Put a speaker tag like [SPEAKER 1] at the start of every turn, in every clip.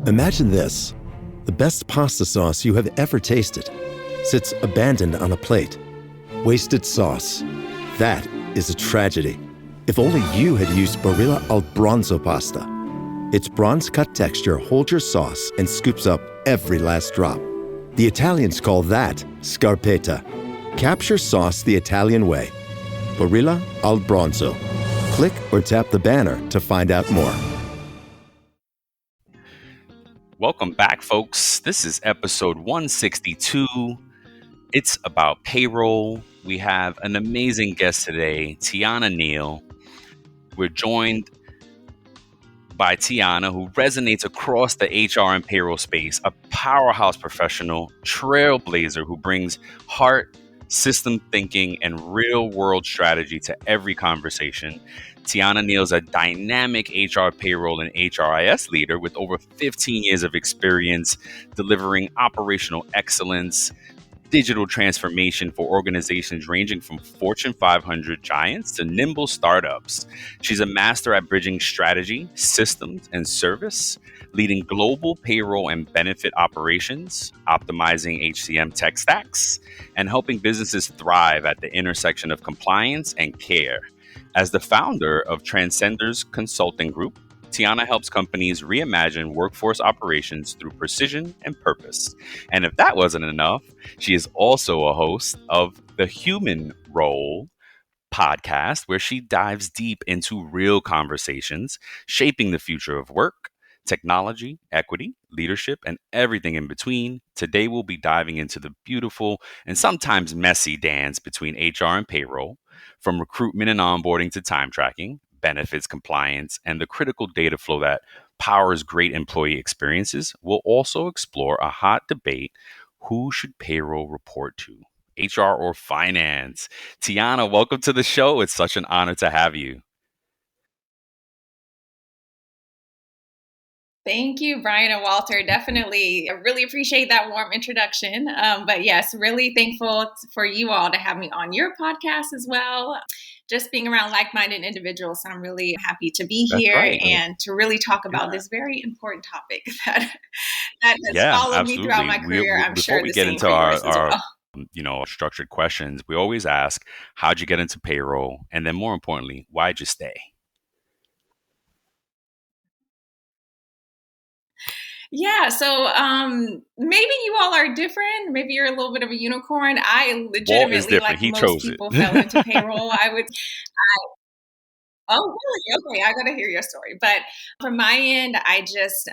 [SPEAKER 1] Imagine this. The best pasta sauce you have ever tasted sits abandoned on a plate. Wasted sauce. That is a tragedy. If only you had used Barilla al Bronzo pasta. Its bronze-cut texture holds your sauce and scoops up every last drop. The Italians call that scarpetta. Capture sauce the Italian way. Barilla al Bronzo. Click or tap the banner to find out more.
[SPEAKER 2] Welcome back, folks. This is episode 162. It's about payroll. We have an amazing guest today, Tiana Neal. We're joined by Tiana, who resonates across the HR and payroll space, a powerhouse professional, trailblazer who brings heart, system thinking, and real-world strategy to every conversation. Tiana Neal is a dynamic HR payroll and HRIS leader with over 15 years of experience delivering operational excellence, digital transformation for organizations ranging from Fortune 500 giants to nimble startups. She's a master at bridging strategy, systems, and service, leading global payroll and benefit operations, optimizing HCM tech stacks, and helping businesses thrive at the intersection of compliance and care. As the founder of Transcenders Consulting Group, Tiana helps companies reimagine workforce operations through precision and purpose. And if that wasn't enough, she is also a host of the Human Role podcast, where she dives deep into real conversations shaping the future of work, technology, equity, leadership, and everything in between. Today, we'll be diving into the beautiful and sometimes messy dance between HR and payroll, from recruitment and onboarding to time tracking, benefits compliance, and the critical data flow that powers great employee experiences. We'll also explore a hot debate: who should payroll report to, HR or finance? Tiana, welcome to the show. It's such an honor to have you.
[SPEAKER 3] Thank you, Brian and Walter. Definitely. I really appreciate that warm introduction. But yes, really thankful for you all to have me on your podcast as well. Just being around like-minded individuals. So I'm really happy to be here and to really talk about this very important topic that has followed me throughout my career. I'm sure the same for yours as well.
[SPEAKER 2] Structured questions, we always ask, how'd you get into payroll? And then more importantly, why'd you stay?
[SPEAKER 3] Yeah, so maybe you all are different. Maybe you're a little bit of a unicorn. I legitimately, like most people, fell into payroll. Oh, really? Okay, I got to hear your story. But from my end, I just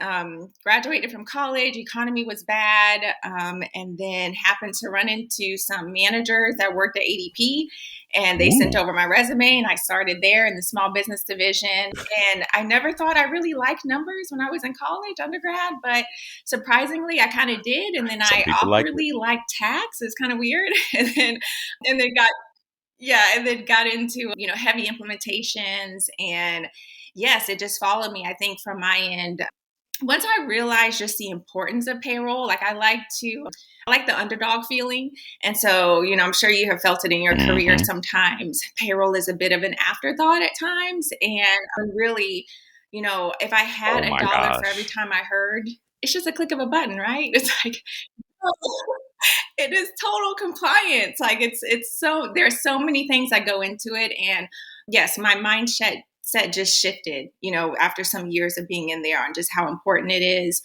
[SPEAKER 3] graduated from college. Economy was bad, and then happened to run into some managers that worked at ADP, and they sent over my resume, and I started there in the small business division. And I never thought I really liked numbers when I was in college, undergrad, but surprisingly, I kind of did. And then I awkwardly liked tax. It's kind of weird, and then got into, heavy implementations. And yes, it just followed me, I think, from my end. Once I realized just the importance of payroll, I like the underdog feeling. And so, I'm sure you have felt it in your career sometimes. Payroll is a bit of an afterthought at times. And I'm really, if I had $1 for every time I heard, it's just a click of a button, right? It's like, it is total compliance. It's so, there's so many things that go into it. And yes, my mindset just shifted, after some years of being in there, on just how important it is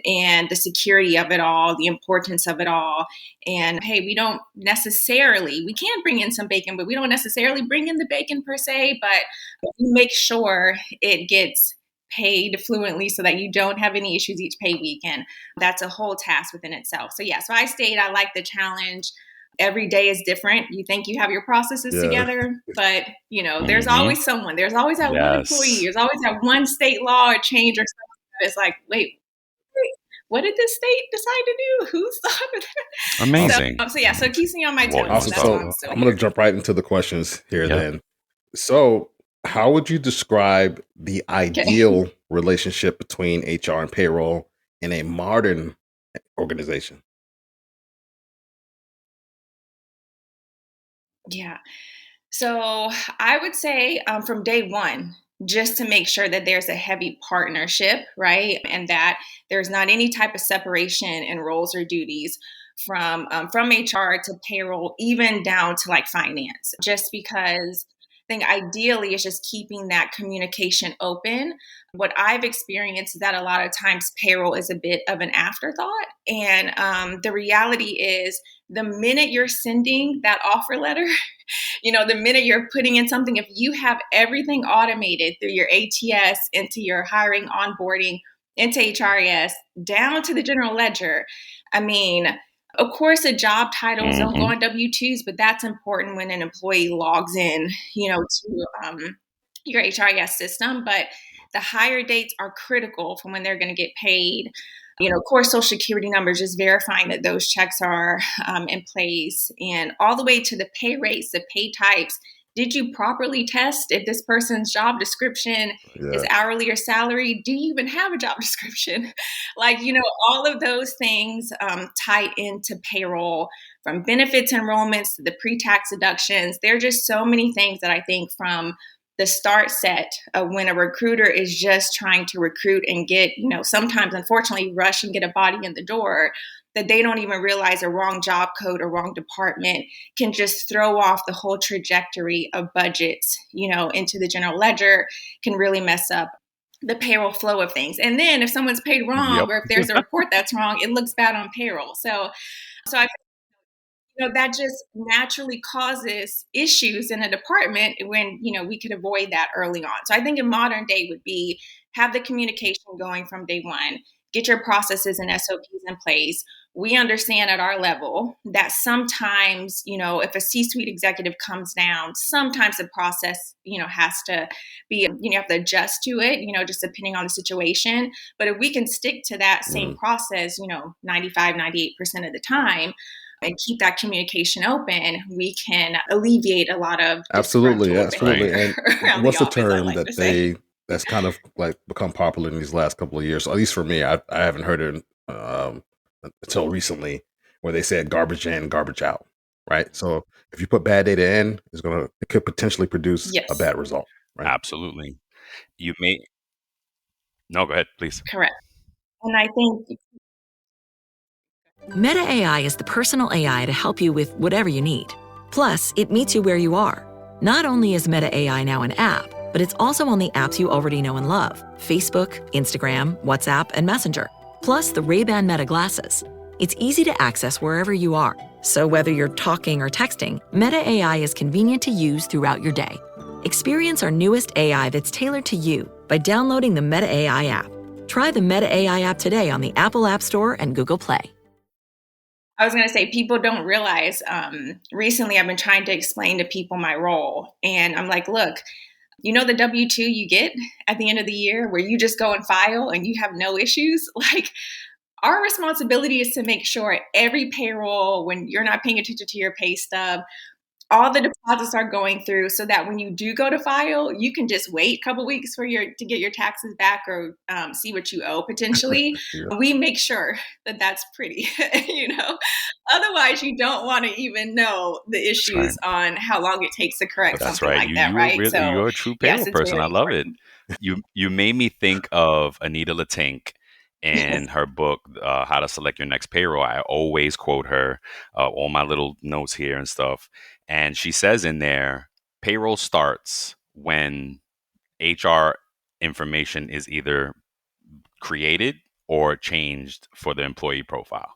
[SPEAKER 3] and the security of it all, the importance of it all. And hey, we can bring in some bacon, but we don't necessarily bring in the bacon per se, but we make sure it gets paid fluently so that you don't have any issues each pay week. And that's a whole task within itself. So so I stayed. I like the challenge. Every day is different. You think you have your processes together, but there's always someone. There's always that one employee. There's always that one state law or change or something that is like, wait, what did this state decide to do? Who's thought of that?
[SPEAKER 2] Amazing.
[SPEAKER 3] So it keeps me on my toes.
[SPEAKER 4] Awesome. So I'm going to jump right into the questions here then. So how would you describe the ideal relationship between HR and payroll in a modern organization?
[SPEAKER 3] Yeah. So I would say from day one, just to make sure that there's a heavy partnership, right? And that there's not any type of separation in roles or duties from HR to payroll, even down to like finance, just because I think ideally it's just keeping that communication open. What I've experienced is that a lot of times payroll is a bit of an afterthought. And the reality is the minute you're sending that offer letter, the minute you're putting in something, if you have everything automated through your ATS into your hiring, onboarding, into HRIS, down to the general ledger, I mean, of course, the job titles don't go on W-2s, but that's important when an employee logs in, to your HRIS system. But the hire dates are critical for when they're going to get paid. Of course, social security numbers, just verifying that those checks are in place, and all the way to the pay rates, the pay types. Did you properly test if this person's job description is hourly or salary? Do you even have a job description? All of those things tie into payroll, from benefits enrollments to the pre-tax deductions. There are just so many things that I think from the start set of when a recruiter is just trying to recruit and get, sometimes unfortunately rush and get a body in the door, that they don't even realize a wrong job code or wrong department can just throw off the whole trajectory of budgets, into the general ledger, can really mess up the payroll flow of things. And then if someone's paid wrong, or if there's a report that's wrong, it looks bad on payroll. So I that just naturally causes issues in a department when, we could avoid that early on. So I think in modern day would be have the communication going from day one, get your processes and SOPs in place. We understand at our level that sometimes, if a C-suite executive comes down, sometimes the process, has to be, you have to adjust to it, just depending on the situation. But if we can stick to that same process, 95, 98% of the time, and keep that communication open, we can alleviate a lot of
[SPEAKER 4] absolutely. And what's the
[SPEAKER 3] office,
[SPEAKER 4] term that's kind of like become popular in these last couple of years? At least for me, I haven't heard it until recently, where they said garbage in, garbage out. Right. So if you put bad data in, it could potentially produce a bad result. Right.
[SPEAKER 2] Absolutely. No, go ahead, please.
[SPEAKER 3] Correct. And I think
[SPEAKER 5] Meta AI is the personal AI to help you with whatever you need. Plus, it meets you where you are. Not only is Meta AI now an app, but it's also on the apps you already know and love: Facebook, Instagram, WhatsApp, and Messenger. Plus the Ray-Ban Meta glasses. It's easy to access wherever you are. So whether you're talking or texting, Meta AI is convenient to use throughout your day. Experience our newest AI that's tailored to you by downloading the Meta AI app. Try the Meta AI app today on the Apple App Store and Google Play.
[SPEAKER 3] I was going to say, people don't realize, recently I've been trying to explain to people my role. And I'm like, look, the W-2 you get at the end of the year where you just go and file and you have no issues? Like, our responsibility is to make sure every payroll, when you're not paying attention to your pay stub, all the deposits are going through, so that when you do go to file, you can just wait a couple weeks to get your taxes back, or see what you owe potentially. We make sure that that's pretty, Otherwise, you don't want to even know the issues on how long it takes to correct something like that, right?
[SPEAKER 2] You're a true payroll person. I love it. You made me think of Anita Latink and her book, How to Select Your Next Payroll. I always quote her, all my little notes here and stuff. And she says in there, payroll starts when HR information is either created or changed for the employee profile.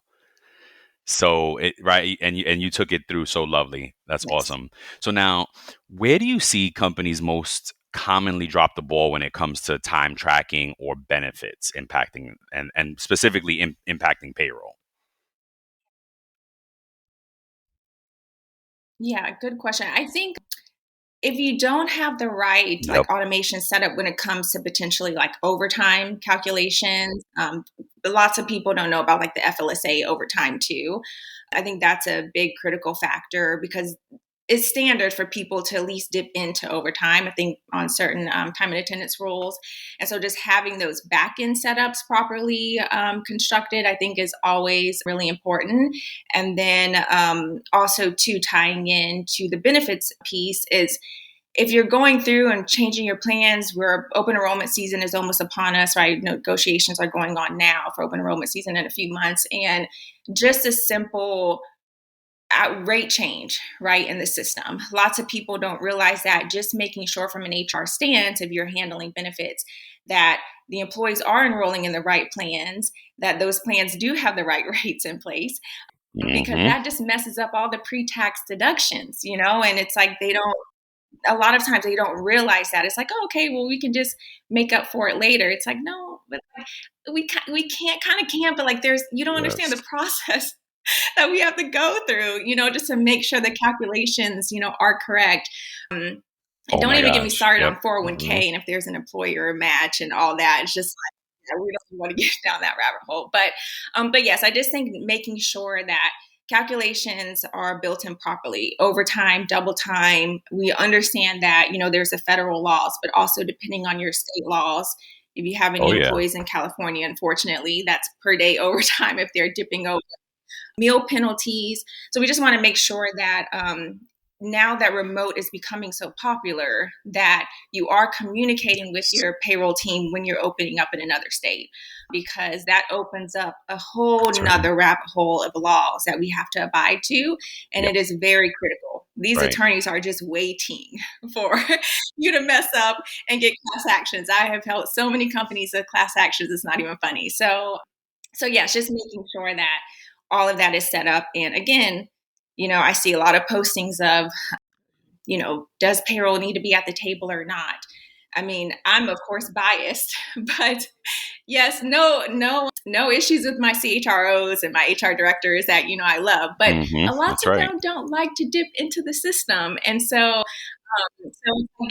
[SPEAKER 2] So and you took it through so lovely. That's awesome. So now, where do you see companies most commonly drop the ball when it comes to time tracking or benefits impacting and specifically impacting payroll?
[SPEAKER 3] Yeah, good question. I think if you don't have the right automation set up when it comes to potentially overtime calculations, lots of people don't know about the FLSA overtime too. I think that's a big critical factor, because it's standard for people to at least dip into overtime, I think, on certain time and attendance rules. And so just having those back-end setups properly constructed, I think, is always really important. And then also, too, tying in to the benefits piece is, if you're going through and changing your plans, where open enrollment season is almost upon us, right? Negotiations are going on now for open enrollment season in a few months. And just a simple rate change, right, in the system. Lots of people don't realize that. Just making sure from an HR stance, if you're handling benefits, that the employees are enrolling in the right plans, that those plans do have the right rates in place, because that just messes up all the pre-tax deductions, and it's like a lot of times they don't realize that. It's like, oh, okay, well, we can just make up for it later. It's like, no, but we can't, but like you don't understand the process that we have to go through, just to make sure the calculations, are correct. Don't even get me started on 401k and if there's an employer match and all that. It's just like, we don't want to get down that rabbit hole. But yes, I just think making sure that calculations are built in properly. Overtime, double time. We understand that, there's the federal laws, but also depending on your state laws. If you have any employees in California, unfortunately, that's per day overtime if they're dipping over. Meal penalties. So we just want to make sure that now that remote is becoming so popular, that you are communicating with your payroll team when you're opening up in another state, because that opens up a whole nother rabbit hole of laws that we have to abide to. And it is very critical. These attorneys are just waiting for you to mess up and get class actions. I have held so many companies with class actions. It's not even funny. So yes, just making sure that all of that is set up. And again, I see a lot of postings of, does payroll need to be at the table or not? I mean, I'm of course biased, but yes, no issues with my CHROs and my HR directors that, I love, but a lot of them don't like to dip into the system. And so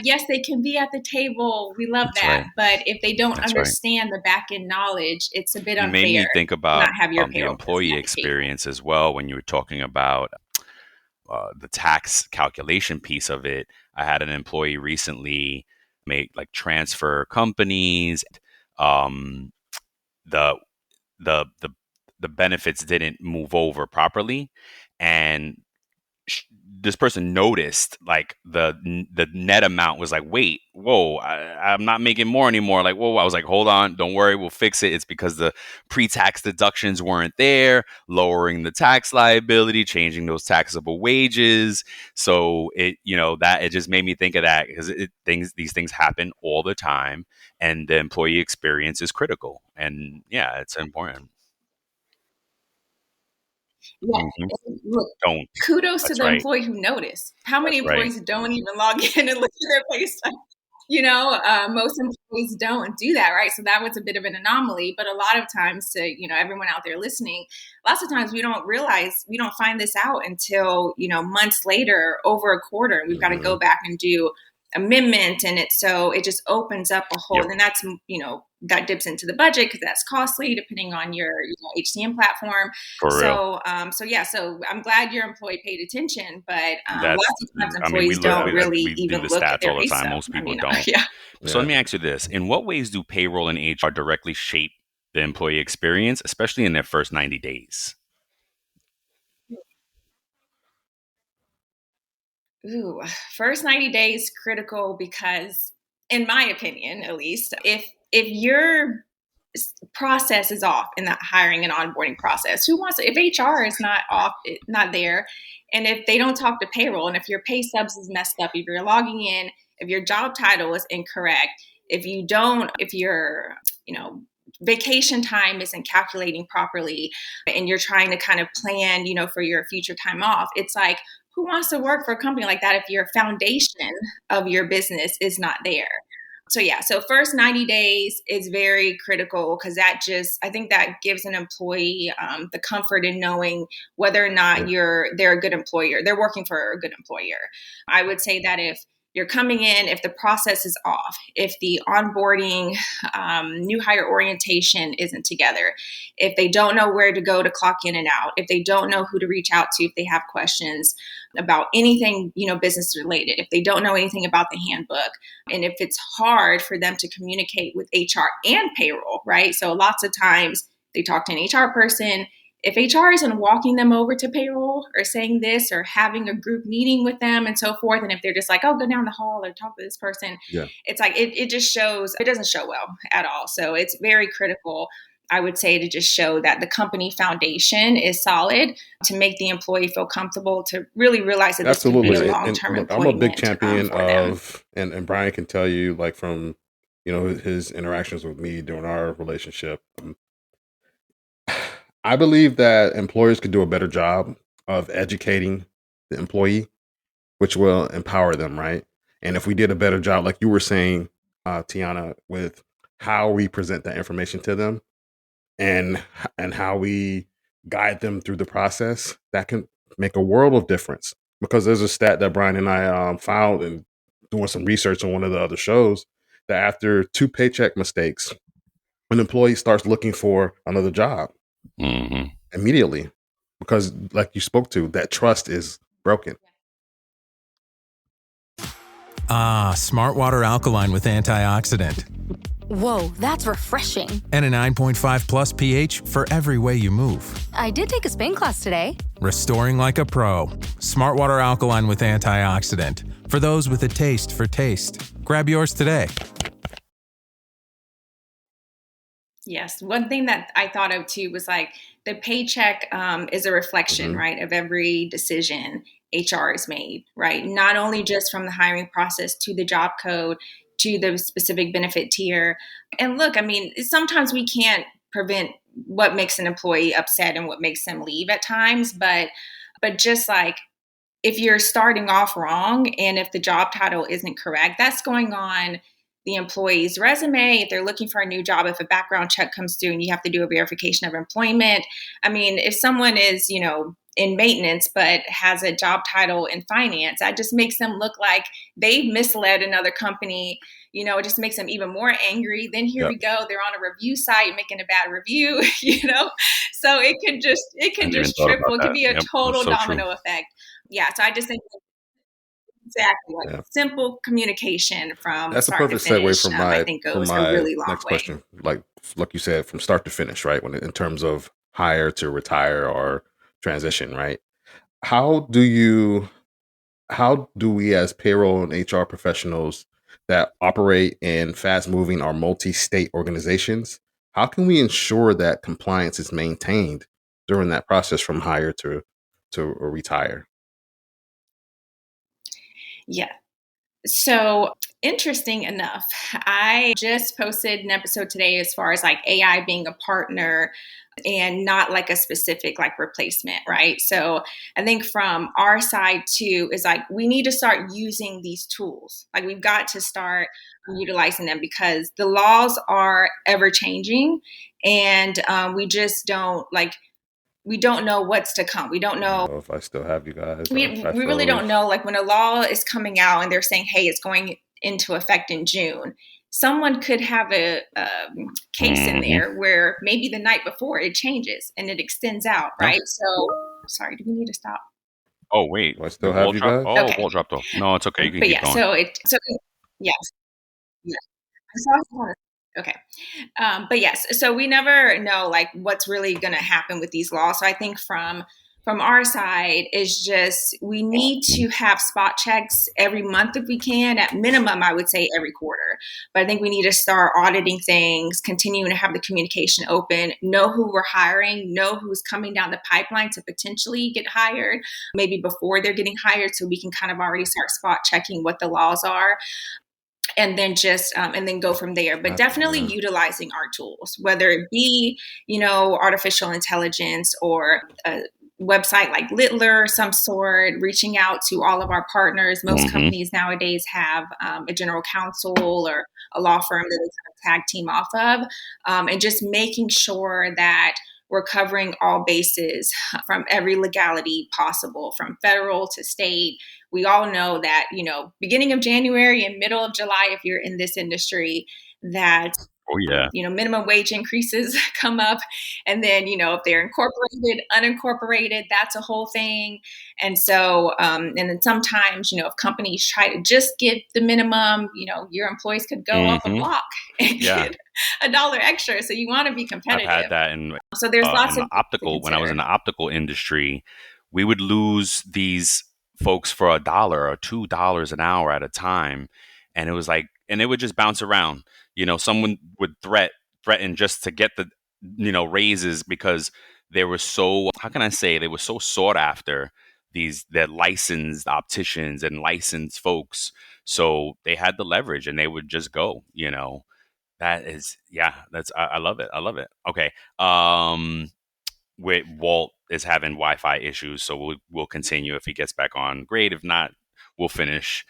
[SPEAKER 3] yes, they can be at the table. We love that. But if they don't understand the back end knowledge, it's a bit unfair.
[SPEAKER 2] You made me think about
[SPEAKER 3] not have your
[SPEAKER 2] the employee experience as well when you were talking about the tax calculation piece of it. I had an employee recently make transfer companies. The benefits didn't move over properly, and this person noticed the net amount was like, wait, whoa, I'm not making more anymore. Like, whoa, I was like, hold on, don't worry, we'll fix it. It's because the pre-tax deductions weren't there, lowering the tax liability, changing those taxable wages. So it just made me think of that, because these things happen all the time, and the employee experience is critical. And yeah, it's important.
[SPEAKER 3] Yeah. Look, kudos to the employee who noticed. How many employees don't even log in and look at their pay stub? Most employees don't do that, right? So that was a bit of an anomaly. But a lot of times, to everyone out there listening, lots of times we don't find this out until months later, over a quarter. We've got to go back and do amendment, and it just opens up a whole. And that's that dips into the budget, because that's costly depending on your HCM platform. So I'm glad your employee paid attention, but lots of times employees don't really even look at their pay stub.
[SPEAKER 2] Most people don't. So let me ask you this: in what ways do payroll and HR directly shape the employee experience, especially in their first 90 days?
[SPEAKER 3] First 90 days critical, because in my opinion, at least, if your process is off in that hiring and onboarding process, if HR is not there, and if they don't talk to payroll, and if your pay stubs is messed up, if you're logging in, if your job title is incorrect, if your vacation time isn't calculating properly, and you're trying to kind of plan, for your future time off, it's like, who wants to work for a company like that if your foundation of your business is not there? So first 90 days is very critical, because I think that gives an employee the comfort in knowing whether or not they're a good employer. They're working for a good employer. I would say that if you're coming in, if the process is off, if the onboarding, new hire orientation isn't together, if they don't know where to go to clock in and out, if they don't know who to reach out to if they have questions about anything, business related, if they don't know anything about the handbook, and if it's hard for them to communicate with HR and payroll, right? So lots of times they talk to an HR person. if HR isn't walking them over to payroll or saying this or having a group meeting with them and so forth, and if they're just like, oh, go down the hall or talk to this person, it's like it just shows, it doesn't show well at all. So it's very critical, I would say, to just show that the company foundation is solid, to make the employee feel comfortable, to really realize that this could be a long-term employment.
[SPEAKER 4] I'm a big champion of, and Brian can tell you, like, from, you know, his interactions with me during our relationship. I believe that employers could do a better job of educating the employee, which will empower them, right? And if we did a better job, like you were saying, Tiana, with how we present that information to them, and how we guide them through the process, that can make a world of difference. Because there's a stat that Brian and I found in doing some research on one of the other shows, that after 2 paycheck mistakes, an employee starts looking for another job immediately, because, like you spoke to, that trust is broken.
[SPEAKER 6] Smart Water Alkaline with antioxidant.
[SPEAKER 7] Whoa, that's refreshing.
[SPEAKER 6] And a 9.5 plus pH for every way you move.
[SPEAKER 7] I did take a Spain class today.
[SPEAKER 6] Restoring like a pro. Smart Water Alkaline with antioxidant. For those with a taste for taste. Grab yours today.
[SPEAKER 3] Yes. One thing that I thought of too was like the paycheck is a reflection, right, of every decision HR has made, right? Not only just from the hiring process to the job code, to the specific benefit tier. And look, I mean, sometimes we can't prevent what makes an employee upset and what makes them leave at times, but just like, if you're starting off wrong and if the job title isn't correct, that's going on the employee's resume. If they're looking for a new job, if a background check comes through and you have to do a verification of employment. I mean, if someone is, you know, in maintenance but has a job title in finance, that just makes them look like they've misled another company. You know, it just makes them even more angry. Then here we go, they're on a review site making a bad review, you know? So it can just triple. It can be a total domino effect. Yeah. So I just think exactly, like simple communication from
[SPEAKER 4] that's a
[SPEAKER 3] start
[SPEAKER 4] perfect
[SPEAKER 3] to finish,
[SPEAKER 4] segue from
[SPEAKER 3] I think goes a really long
[SPEAKER 4] next
[SPEAKER 3] way.
[SPEAKER 4] question. Like you said, from start to finish, right? When in terms of hire to retire or transition, right? How do we as payroll and HR professionals that operate in fast-moving or multi-state organizations, how can we ensure that compliance is maintained during that process from hire to retire?
[SPEAKER 3] Yeah. So interesting enough, I just posted an episode today as far as like AI being a partner and not like a specific like replacement, right? So I think from our side too is like we need to start using these tools. Like we've got to start utilizing them because the laws are ever changing, and we just don't like. We don't know what's to come. We don't know
[SPEAKER 4] if I still have you guys.
[SPEAKER 3] We really don't know. Like when a law is coming out and they're saying, hey, it's going into effect in June, someone could have a case in there where maybe the night before it changes and it extends out, right? So, sorry, do we need to stop?
[SPEAKER 2] Oh, wait.
[SPEAKER 4] Do I still have you guys?
[SPEAKER 2] Oh, okay. Wall dropped off. No, it's okay. You can keep going.
[SPEAKER 3] Yes. Okay. But yes, so we never know like what's really going to happen with these laws. So I think from our side is just we need to have spot checks every month if we can. At minimum, I would say every quarter. But I think we need to start auditing things, continuing to have the communication open, know who we're hiring, know who's coming down the pipeline to potentially get hired, maybe before they're getting hired, so we can kind of already start spot checking what the laws are. And then just and then go from there. But definitely utilizing our tools, whether it be, you know, artificial intelligence or a website like Littler, some sort, reaching out to all of our partners. Most companies nowadays have a general counsel or a law firm that they kind of tag team off of, and just making sure that we're covering all bases from every legality possible, from federal to state. We all know that, you know, beginning of January and middle of July, if you're in this industry, that, you know, minimum wage increases come up. And then, if they're incorporated, unincorporated, that's a whole thing. And so, and then sometimes, if companies try to just get the minimum, your employees could go up a block and get $1 extra. So you want to be competitive.
[SPEAKER 2] I've had that in
[SPEAKER 3] so there's lots
[SPEAKER 2] in
[SPEAKER 3] of
[SPEAKER 2] the optical. When I was in the optical industry, we would lose these folks for $1 or $2 an hour at a time, and it was like, and it would just bounce around. Someone would threaten just to get the raises because they were so, how can I say, they were so sought after, they're licensed opticians and licensed folks, so they had the leverage and they would just go. That is, that's, I love it. I love it. Okay. Walt is having Wi-Fi issues, so we'll continue if he gets back on. Great. If not, we'll finish.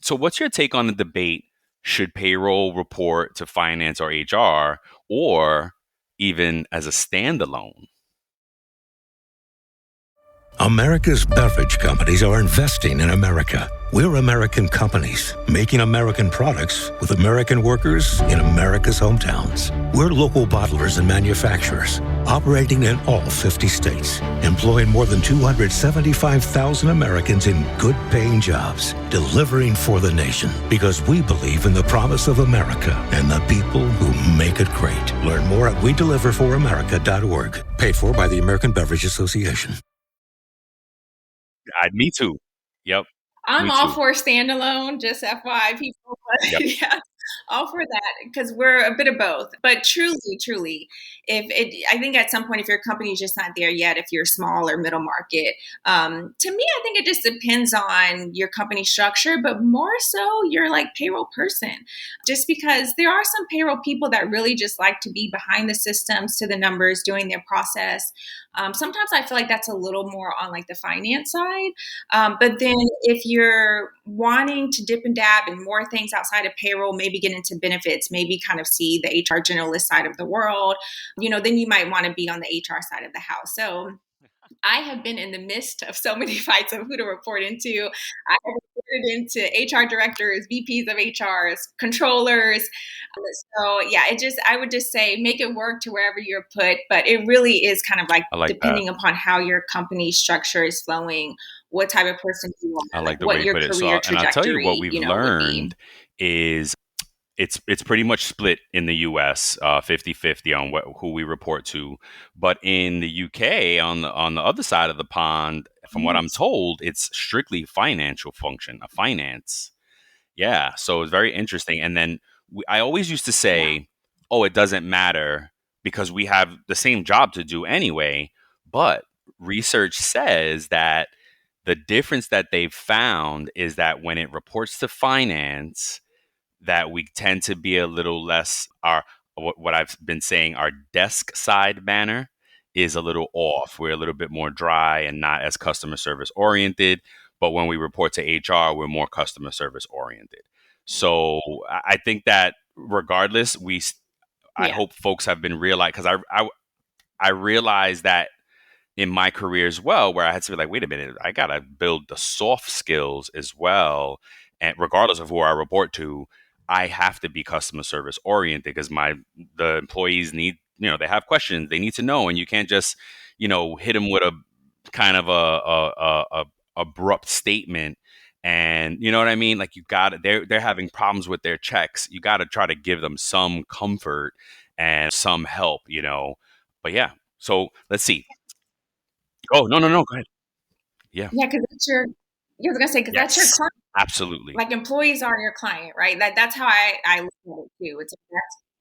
[SPEAKER 2] So what's your take on the debate? Should payroll report to finance or HR, or even as a standalone?
[SPEAKER 8] America's beverage companies are investing in America. We're American companies, making American products with American workers in America's hometowns. We're local bottlers and manufacturers, operating in all 50 states, employing more than 275,000 Americans in good-paying jobs, delivering for the nation, because we believe in the promise of America and the people who make it great. Learn more at wedeliverforamerica.org. Paid for by the American Beverage Association.
[SPEAKER 2] Me too. Yep.
[SPEAKER 3] I'm all for standalone, just FYI people. But yeah, all for that, because we're a bit of both. But truly, I think at some point, if your company is just not there yet, if you're small or middle market, to me, I think it just depends on your company structure, but more so your payroll person. Just because there are some payroll people that really just like to be behind the systems, to the numbers, doing their process. Sometimes I feel like that's a little more on the finance side. But then if you're wanting to dip and dab in more things outside of payroll, maybe get into benefits, maybe kind of see the HR generalist side of the world, then you might want to be on the HR side of the house. So I have been in the midst of so many fights of who to report into. I have reported into HR directors, VPs of HRs, controllers. So yeah, I would just say make it work to wherever you're put, but it really is kind of depending upon how your company structure is flowing, what type of person you are,
[SPEAKER 2] I like the
[SPEAKER 3] what
[SPEAKER 2] way
[SPEAKER 3] your
[SPEAKER 2] you put it.
[SPEAKER 3] career
[SPEAKER 2] And I'll tell you what we've
[SPEAKER 3] trajectory,
[SPEAKER 2] learned is it's pretty much split in the US, 50-50 on who we report to. But in the UK, on the other side of the pond, from what I'm told, it's strictly financial function, a finance. Yeah, so it's very interesting. And then I always used to say, oh, it doesn't matter because we have the same job to do anyway. But research says that the difference that they've found is that when it reports to finance, that we tend to be a little less, what I've been saying, our desk side manner is a little off. We're a little bit more dry and not as customer service oriented. But when we report to HR, we're more customer service oriented. So I think that regardless, I hope folks have been realized, because I realized that in my career as well, where I had to be like, wait a minute, I got to build the soft skills as well. And regardless of who I report to, I have to be customer service oriented, because the employees need, they have questions, they need to know, and you can't just, hit them with a kind of a abrupt statement. And you know what I mean? Like, they're having problems with their checks. You got to try to give them some comfort and some help, But yeah, so let's see. Oh, no, go ahead. Yeah.
[SPEAKER 3] Yeah, because I was gonna say, because that's your client.
[SPEAKER 2] Absolutely.
[SPEAKER 3] Employees are your client, right? That's how I look at it too. It's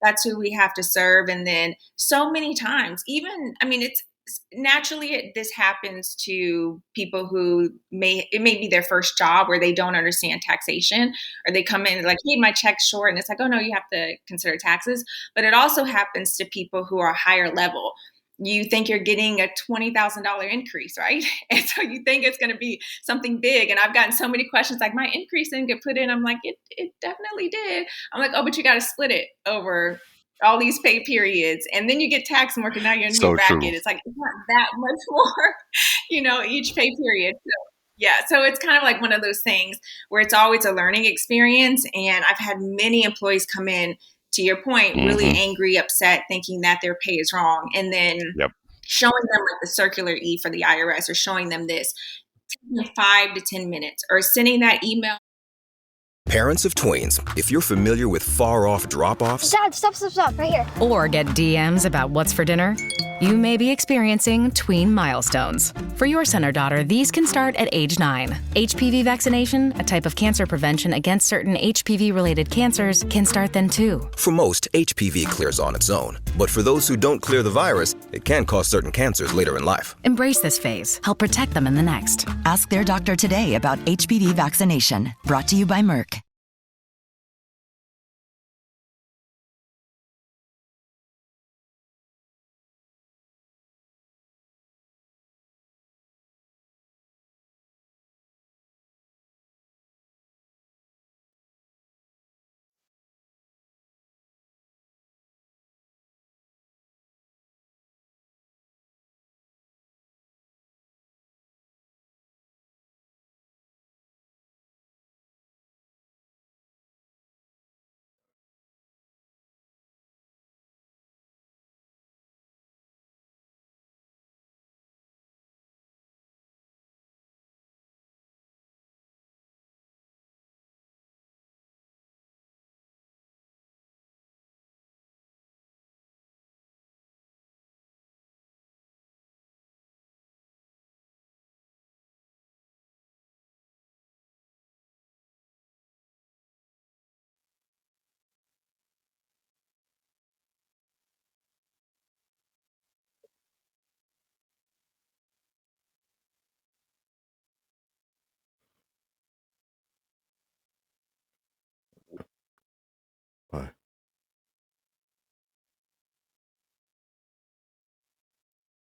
[SPEAKER 3] that's who we have to serve. And then so many times, it's naturally this happens to people who it may be their first job where they don't understand taxation, or they come in like, hey, my check's short, and it's like, oh no, you have to consider taxes. But it also happens to people who are higher level. You think you're getting a $20,000 increase, right? And so you think it's going to be something big. And I've gotten so many questions like, my increase didn't get put in. I'm like, it definitely did. I'm like, oh, but you got to split it over all these pay periods. And then you get tax and work, and now you're in your bracket. True. It's like, it's not that much more, each pay period. So, yeah. So it's kind of like one of those things where it's always a learning experience. And I've had many employees come in to your point, really angry, upset, thinking that their pay is wrong. And then showing them like the circular E for the IRS, or showing them this, taking 5 to 10 minutes, or sending that email.
[SPEAKER 9] Parents of tweens, if you're familiar with far-off drop-offs...
[SPEAKER 10] Dad, stop, right here.
[SPEAKER 11] Or get DMs about what's for dinner, you may be experiencing tween milestones. For your son or daughter, these can start at age 9. HPV vaccination, a type of cancer prevention against certain HPV-related cancers, can start then too.
[SPEAKER 9] For most, HPV clears on its own. But for those who don't clear the virus, it can cause certain cancers later in life.
[SPEAKER 11] Embrace this phase. Help protect them in the next.
[SPEAKER 12] Ask their doctor today about HPV vaccination. Brought to you by Merck.